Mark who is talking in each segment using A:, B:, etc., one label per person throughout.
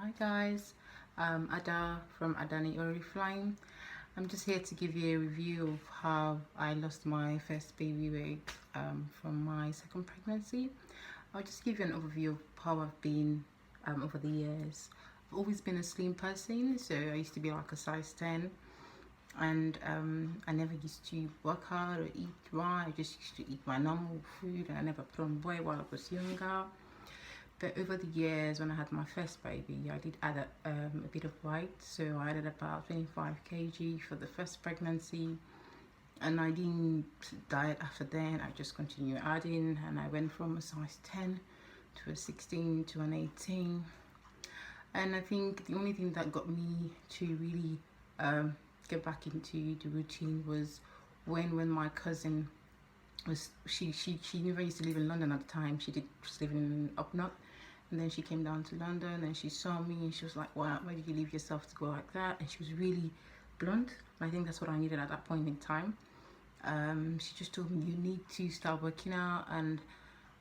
A: Hi guys, Ada from Adani Oriflame. I'm just here to give you a review of how I lost my first baby weight from my second pregnancy. I'll just give you an overview of how I've been over the years. I've always been a slim person, so I used to be like a size 10, and I never used to work hard or eat right. I just used to eat my normal food, and I never put on weight while I was younger. But over the years, when I had my first baby, I did add a bit of weight. So I added about 25 kg for the first pregnancy, and I didn't diet after then. I just continued adding, and I went from a size 10 to a 16 to an 18. And I think the only thing that got me to really get back into the routine was when my cousin was she never used to live in London at the time. She was living in up north, and then she came down to London and she saw me and she was like, wow, why did you leave yourself to go like that? And she was really blunt. I think that's what I needed at that point in time. She just told me, you need to start working out. And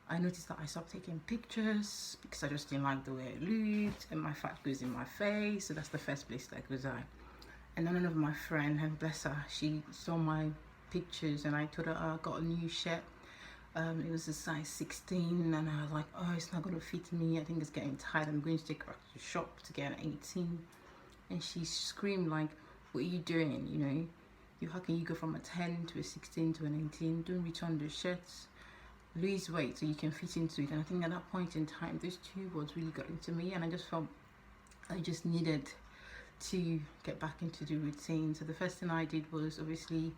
A: I noticed that I stopped taking pictures because I just didn't like the way it looked, and my fat goes in my face, so that's the first place that goes out. And then another of my friend, and bless her, she saw my pictures and I told her I got a new shirt. It was a size 16, and I was like, oh, it's not gonna fit me, I think it's getting tight, I'm going to take her to the shop to get an 18. And she screamed like, what are you doing? You know, how can you go from a 10 to a 16 to an 18? Don't return the shirts, lose weight so you can fit into it. And I think at that point in time, those two words really got into me, and I just felt I just needed to get back into the routine. So the first thing I did was obviously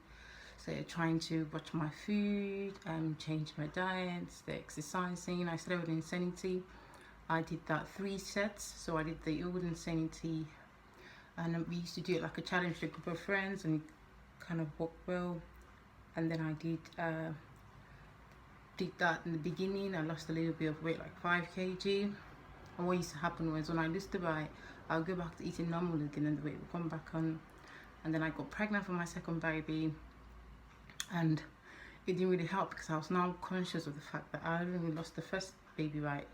A: trying to watch my food, change my diet, the exercising. I started with Insanity. I did that 3 sets. So I did the old Insanity, and we used to do it like a challenge with a group of friends, and it kind of worked well. And then I did that in the beginning. I lost a little bit of weight, like 5 kg. And what used to happen was when I lose the weight, I'll go back to eating normal again, and the weight will come back on. And then I got pregnant for my second baby, and it didn't really help because I was now conscious of the fact that I only lost the first baby weight,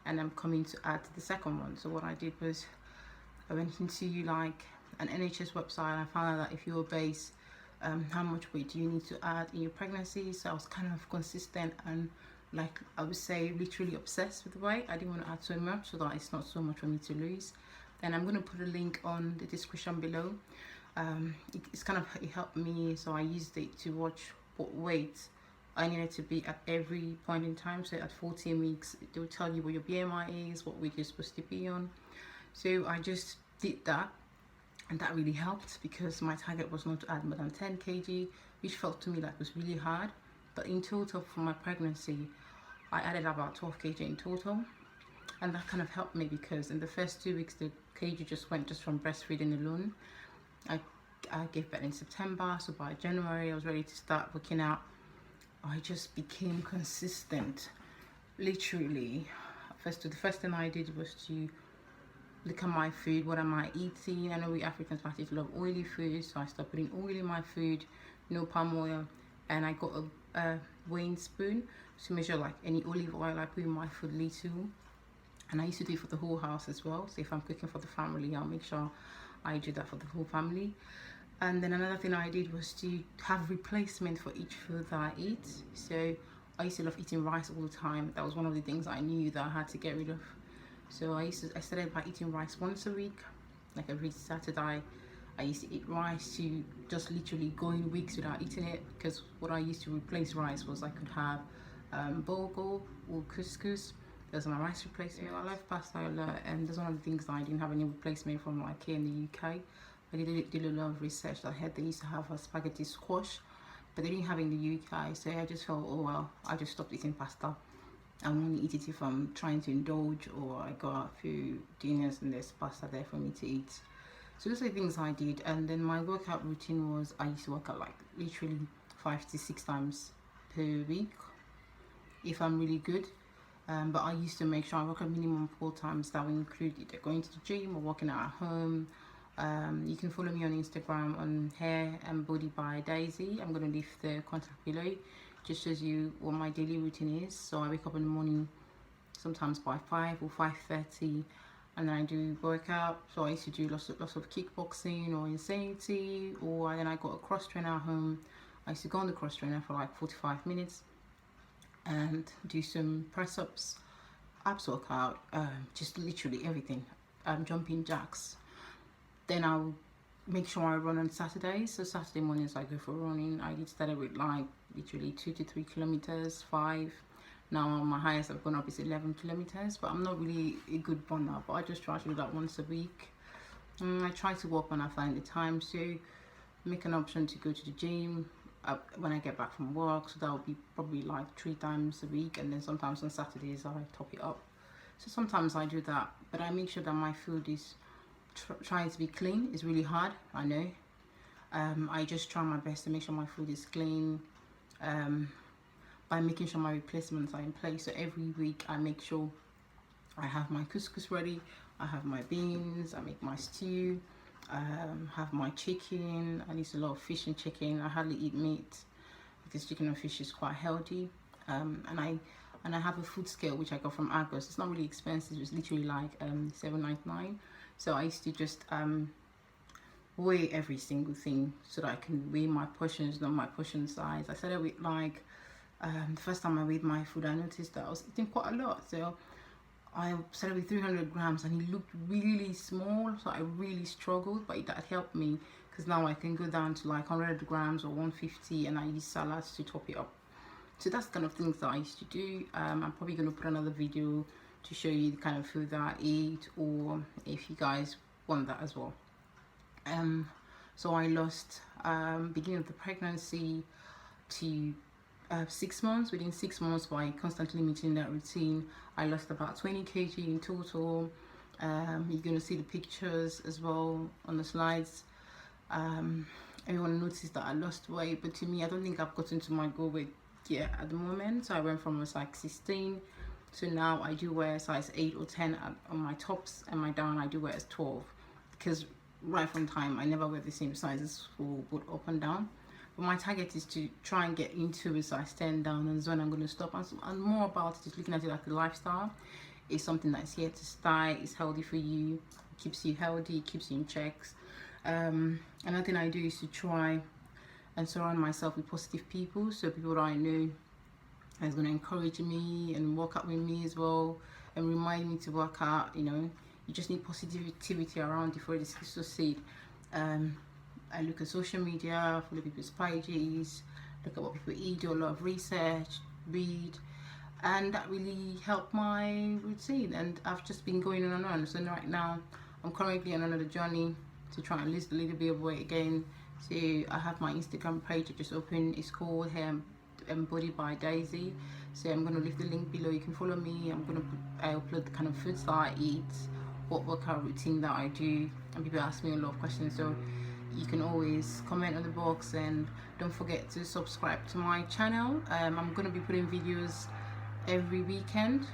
A: and I'm coming to add to the second one. So what I did was I went into like an NHS website, and I found out that if you're obese, how much weight do you need to add in your pregnancy. So I was kind of consistent and, like, I would say literally obsessed with the weight. I didn't want to add so much so that it's not so much for me to lose. And I'm going to put a link on the description below. It helped me, so I used it to watch what weight I needed to be at every point in time. So at 14 weeks, they will tell you what your BMI is, what weight you're supposed to be on. So I just did that, and that really helped because my target was not to add more than 10 kg, which felt to me like was really hard. But in total for my pregnancy, I added about 12 kg in total, and that kind of helped me because in the first 2 weeks the kg just went just from breastfeeding alone. I gave birth in September, so by January I was ready to start working out. I just became consistent, literally. The first thing I did was to look at my food. What am I eating? I know we Africans like to love oily food, so I started putting oil in my food, no palm oil, and I got a weighing spoon to measure like any olive oil I put in my food little. And I used to do it for the whole house as well. So if I'm cooking for the family, I'll make sure I do that for the whole family. And then another thing I did was to have replacement for each food that I eat. So I used to love eating rice all the time. That was one of the things I knew that I had to get rid of. So I started by eating rice once a week, like every Saturday. I used to eat rice to just literally go in weeks without eating it, because what I used to replace rice was I could have bulgur or couscous. Those are my rice replacement. I love pasta a lot, and that's one of the things that I didn't have any replacement from, like here in the UK. I did a lot of research. I heard they used to have a spaghetti squash, but they didn't have it in the UK. So I just felt, oh well, I just stopped eating pasta. I only eat it if I'm trying to indulge, or I go out for dinners and there's pasta there for me to eat. So those are the things I did. And then my workout routine was, I used to work out like literally 5 to 6 times per week if I'm really good. But I used to make sure I work a minimum 4 times. That will include either going to the gym or working out at home. You can follow me on Instagram on Hair and Body by Daisy. I'm going to leave the contact below. Just shows you what my daily routine is. So I wake up in the morning sometimes by 5 or 5:30, and then I do workout. So I used to do lots of kickboxing or insanity, or then I got a cross trainer at home. I used to go on the cross trainer for like 45 minutes and do some press ups, abs workout, just literally everything, jumping jacks. Then I'll make sure I run on Saturdays. So Saturday mornings I go for running. I did start with like literally 2 to 3 kilometers, 5. Now my highest I've gone up is 11 kilometers, but I'm not really a good runner, but I just try to do that once a week. I try to walk when I find the time to, make an option to go to the gym when I get back from work, so that will be probably like 3 times a week, and then sometimes on Saturdays I top it up. So sometimes I do that, but I make sure that my food is trying to be clean. It's really hard, I know. I just try my best to make sure my food is clean, by making sure my replacements are in place. So every week I make sure I have my couscous ready, I have my beans, I make my stew, have my chicken. I eat a lot of fish and chicken. I hardly eat meat because chicken and fish is quite healthy. And I have a food scale which I got from Argos. It's not really expensive. It's literally like $7.99. So I used to just weigh every single thing so that I can weigh my portions, not my portion size. I started with like the first time I weighed my food, I noticed that I was eating quite a lot. So I started with 300 grams and it looked really small, so I really struggled, but that helped me because now I can go down to like 100 grams or 150, and I use salads to top it up. So that's the kind of things that I used to do. I'm probably going to put another video to show you the kind of food that I eat, or if you guys want that as well. So I lost beginning of the pregnancy to 6 months. Within 6 months, by constantly meeting that routine, I lost about 20 kg in total. You're going to see the pictures as well on the slides. Everyone noticed that I lost weight, but to me, I don't think I've gotten to my goal weight yet at the moment. So I went from a size 16, so now I do wear size 8 or 10 on my tops, and my down I do wear as 12, because right from time I never wear the same sizes for both up and down. But my target is to try and get into a size 10 down, and that's when I'm going to stop. And more about it, just looking at it like a lifestyle. It's something that's here to stay. It's healthy for you, keeps you healthy, keeps you in checks. Another thing I do is to try and surround myself with positive people, so people that I know is going to encourage me and work out with me as well, and remind me to work out. You know, you just need positivity around you for this to succeed. I look at social media, follow people's pages, look at what people eat, do a lot of research, read, and that really helped my routine. And I've just been going on and on. So right now I'm currently on another journey to try and lose a little bit of weight again. So I have my Instagram page I just opened. It's called Hair and Body by Daisy. So I'm going to leave the link below. You can follow me. I upload the kind of foods that I eat, what workout routine that I do, and people ask me a lot of questions. So you can always comment on the box, and don't forget to subscribe to my channel. I'm going to be putting videos every weekend.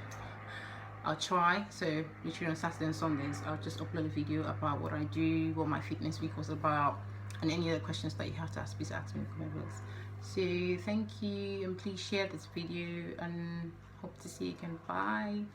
A: I'll try. So literally on Saturday and Sundays I'll just upload a video about what I do, what my fitness week was about, and any other questions that you have to ask, please ask me in the comment box. So thank you, and please share this video, and hope to see you again. Bye.